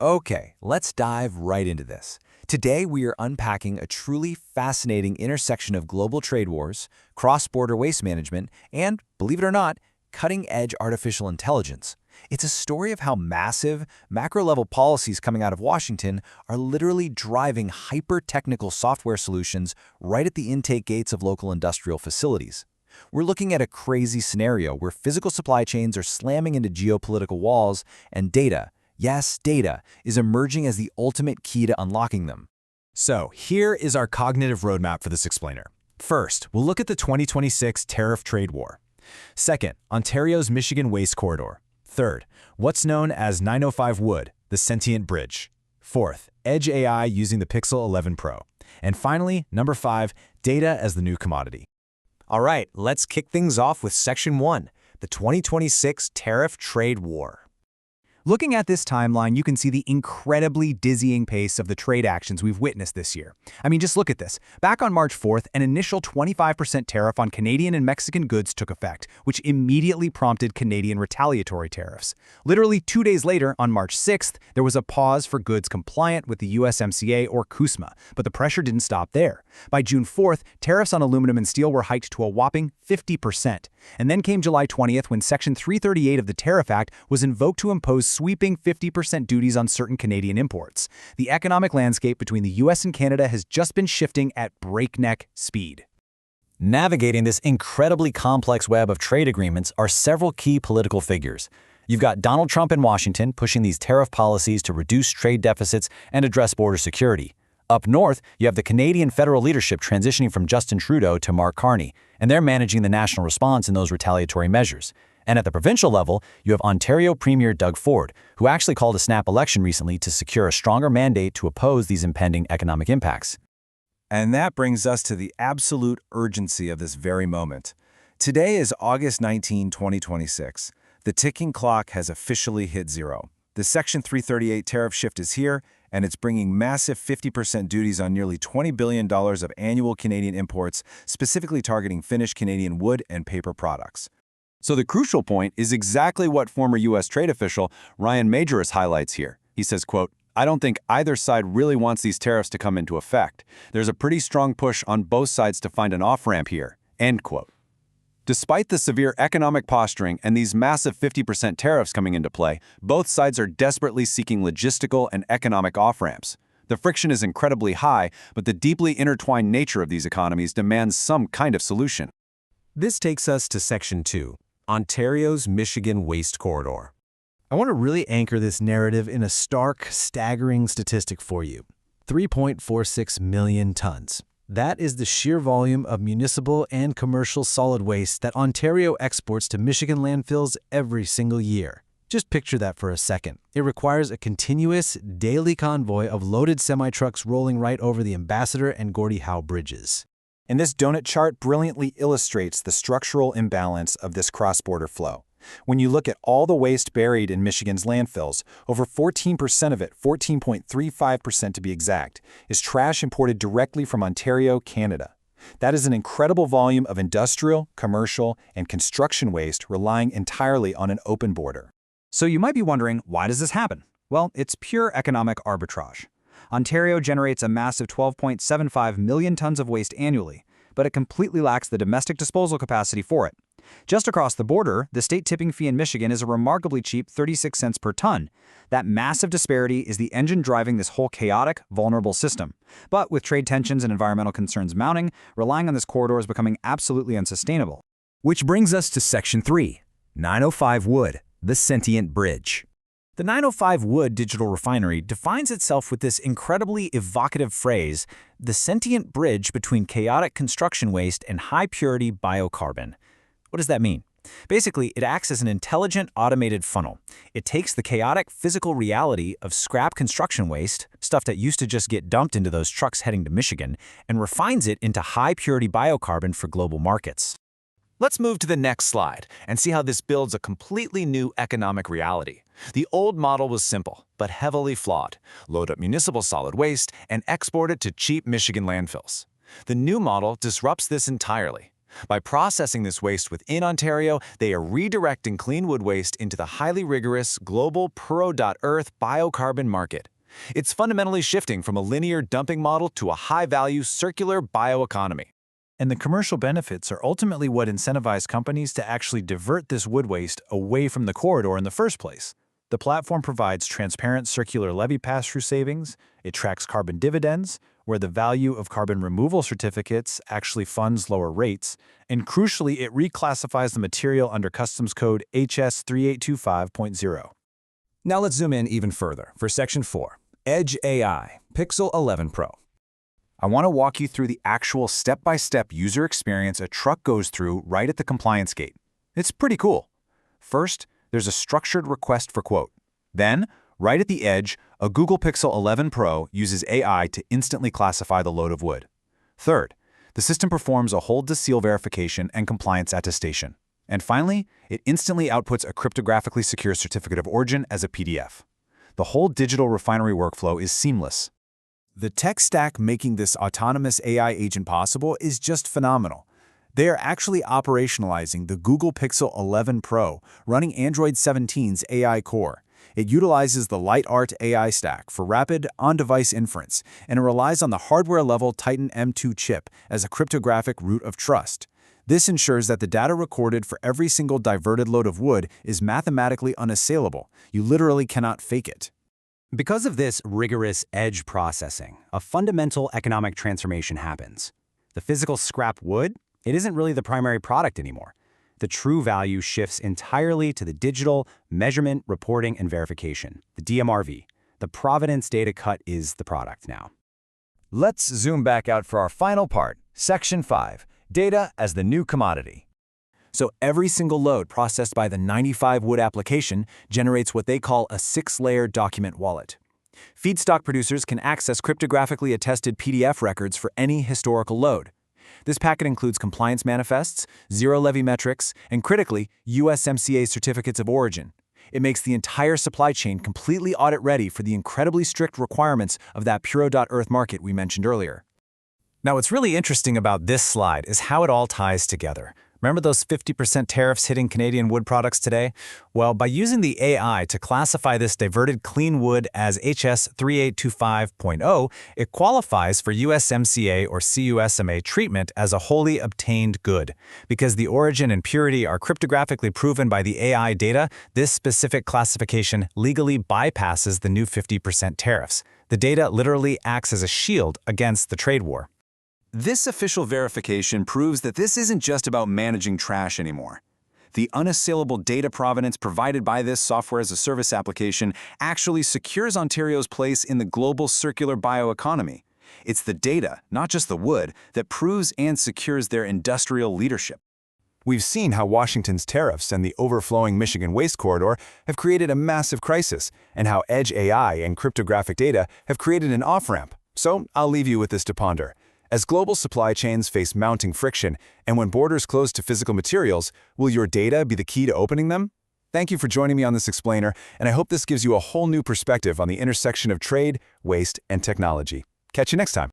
Okay, let's dive right into this. Today, we are unpacking a truly fascinating intersection of global trade wars, cross-border waste management, and, believe it or not, cutting-edge artificial intelligence. It's a story of how massive, macro-level policies coming out of Washington are literally driving hyper-technical software solutions right at the intake gates of local industrial facilities. We're looking at a crazy scenario where physical supply chains are slamming into geopolitical walls and data, yes, data, is emerging as the ultimate key to unlocking them. So here is our cognitive roadmap for this explainer. First, we'll look at the 2026 tariff trade war. Second, Ontario's Michigan Waste Corridor. Third, what's known as 905 Wood, the sentient bridge. Fourth, Edge AI using the Pixel 11 Pro. And finally, number 5, data as the new commodity. All right, let's kick things off with Section 1, the 2026 Tariff Trade War. Looking at this timeline, you can see the incredibly dizzying pace of the trade actions we've witnessed this year. I mean, just look at this. Back on March 4th, an initial 25% tariff on Canadian and Mexican goods took effect, which immediately prompted Canadian retaliatory tariffs. Literally 2 days later, on March 6th, there was a pause for goods compliant with the USMCA or CUSMA, but the pressure didn't stop there. By June 4th, tariffs on aluminum and steel were hiked to a whopping 50%. And then came July 20th when Section 338 of the Tariff Act was invoked to impose sweeping 50% duties on certain Canadian imports. The economic landscape between the US and Canada has just been shifting at breakneck speed. Navigating this incredibly complex web of trade agreements are several key political figures. You've got Donald Trump in Washington pushing these tariff policies to reduce trade deficits and address border security. Up north, you have the Canadian federal leadership transitioning from Justin Trudeau to Mark Carney, and they're managing the national response in those retaliatory measures. And at the provincial level, you have Ontario Premier Doug Ford, who actually called a snap election recently to secure a stronger mandate to oppose these impending economic impacts. And that brings us to the absolute urgency of this very moment. Today is August 19, 2026. The ticking clock has officially hit zero. The Section 338 tariff shift is here, and it's bringing massive 50% duties on nearly $20 billion of annual Canadian imports, specifically targeting finished Canadian wood and paper products. So the crucial point is exactly what former U.S. trade official Ryan Majoris highlights here. He says, quote, "I don't think either side really wants these tariffs to come into effect. There's a pretty strong push on both sides to find an off-ramp here," end quote. Despite the severe economic posturing and these massive 50% tariffs coming into play, both sides are desperately seeking logistical and economic off-ramps. The friction is incredibly high, but the deeply intertwined nature of these economies demands some kind of solution. This takes us to Section 2, Ontario's Michigan Waste Corridor. I want to really anchor this narrative in a stark, staggering statistic for you. 3.46 million tons. That is the sheer volume of municipal and commercial solid waste that Ontario exports to Michigan landfills every single year. Just picture that for a second. It requires a continuous, daily convoy of loaded semi-trucks rolling right over the Ambassador and Gordie Howe bridges. And this donut chart brilliantly illustrates the structural imbalance of this cross-border flow. When you look at all the waste buried in Michigan's landfills, over 14% of it, 14.35% to be exact, is trash imported directly from Ontario, Canada. That is an incredible volume of industrial, commercial, and construction waste relying entirely on an open border. So you might be wondering, why does this happen? Well, it's pure economic arbitrage. Ontario generates a massive 12.75 million tons of waste annually, but it completely lacks the domestic disposal capacity for it. Just across the border, the state tipping fee in Michigan is a remarkably cheap 36 cents per ton. That massive disparity is the engine driving this whole chaotic, vulnerable system. But with trade tensions and environmental concerns mounting, relying on this corridor is becoming absolutely unsustainable. Which brings us to Section 3, 905 Wood, the sentient bridge. The 905 Wood digital refinery defines itself with this incredibly evocative phrase, the sentient bridge between chaotic construction waste and high-purity biocarbon. What does that mean? Basically, it acts as an intelligent, automated funnel. It takes the chaotic physical reality of scrap construction waste, stuff that used to just get dumped into those trucks heading to Michigan, and refines it into high-purity biocarbon for global markets. Let's move to the next slide and see how this builds a completely new economic reality. The old model was simple, but heavily flawed. Load up municipal solid waste and export it to cheap Michigan landfills. The new model disrupts this entirely. By processing this waste within Ontario, they are redirecting clean wood waste into the highly rigorous global Puro.Earth biocarbon market. It's fundamentally shifting from a linear dumping model to a high-value circular bioeconomy. And the commercial benefits are ultimately what incentivize companies to actually divert this wood waste away from the corridor in the first place. The platform provides transparent circular levy pass-through savings, it tracks carbon dividends, where the value of carbon removal certificates actually funds lower rates, and crucially, it reclassifies the material under Customs Code HS 3825.0. Now let's zoom in even further for Section 4, Edge AI, Pixel 11 Pro. I want to walk you through the actual step-by-step user experience a truck goes through right at the compliance gate. It's pretty cool. First, there's a structured request for quote. Then, right at the edge, a Google Pixel 11 Pro uses AI to instantly classify the load of wood. Third, the system performs a hold-to-seal verification and compliance attestation. And finally, it instantly outputs a cryptographically secure certificate of origin as a PDF. The whole digital refinery workflow is seamless. The tech stack making this autonomous AI agent possible is just phenomenal. They are actually operationalizing the Google Pixel 11 Pro running Android 17's AI core. It utilizes the LightArt AI stack for rapid on-device inference, and it relies on the hardware-level Titan M2 chip as a cryptographic root of trust. This ensures that the data recorded for every single diverted load of wood is mathematically unassailable. You literally cannot fake it. Because of this rigorous edge processing, a fundamental economic transformation happens. The physical scrap wood, it isn't really the primary product anymore. The true value shifts entirely to the digital measurement, reporting, and verification, the DMRV. The provenance data cut is the product now. Let's zoom back out for our final part, Section 5, Data as the New Commodity. So every single load processed by the 95 wood application generates what they call a 6-layer document wallet. Feedstock producers can access cryptographically attested PDF records for any historical load. This packet includes compliance manifests, zero levy metrics, and critically, USMCA certificates of origin. It makes the entire supply chain completely audit-ready for the incredibly strict requirements of that Puro.Earth market we mentioned earlier. Now, what's really interesting about this slide is how it all ties together. Remember those 50% tariffs hitting Canadian wood products today? Well, by using the AI to classify this diverted clean wood as HS 3825.0, it qualifies for USMCA or CUSMA treatment as a wholly obtained good. Because the origin and purity are cryptographically proven by the AI data, this specific classification legally bypasses the new 50% tariffs. The data literally acts as a shield against the trade war. This official verification proves that this isn't just about managing trash anymore. The unassailable data provenance provided by this software-as-a-service application actually secures Ontario's place in the global circular bioeconomy. It's the data, not just the wood, that proves and secures their industrial leadership. We've seen how Washington's tariffs and the overflowing Michigan waste corridor have created a massive crisis, and how edge AI and cryptographic data have created an off-ramp. So I'll leave you with this to ponder. As global supply chains face mounting friction, and when borders close to physical materials, will your data be the key to opening them? Thank you for joining me on this explainer, and I hope this gives you a whole new perspective on the intersection of trade, waste, and technology. Catch you next time.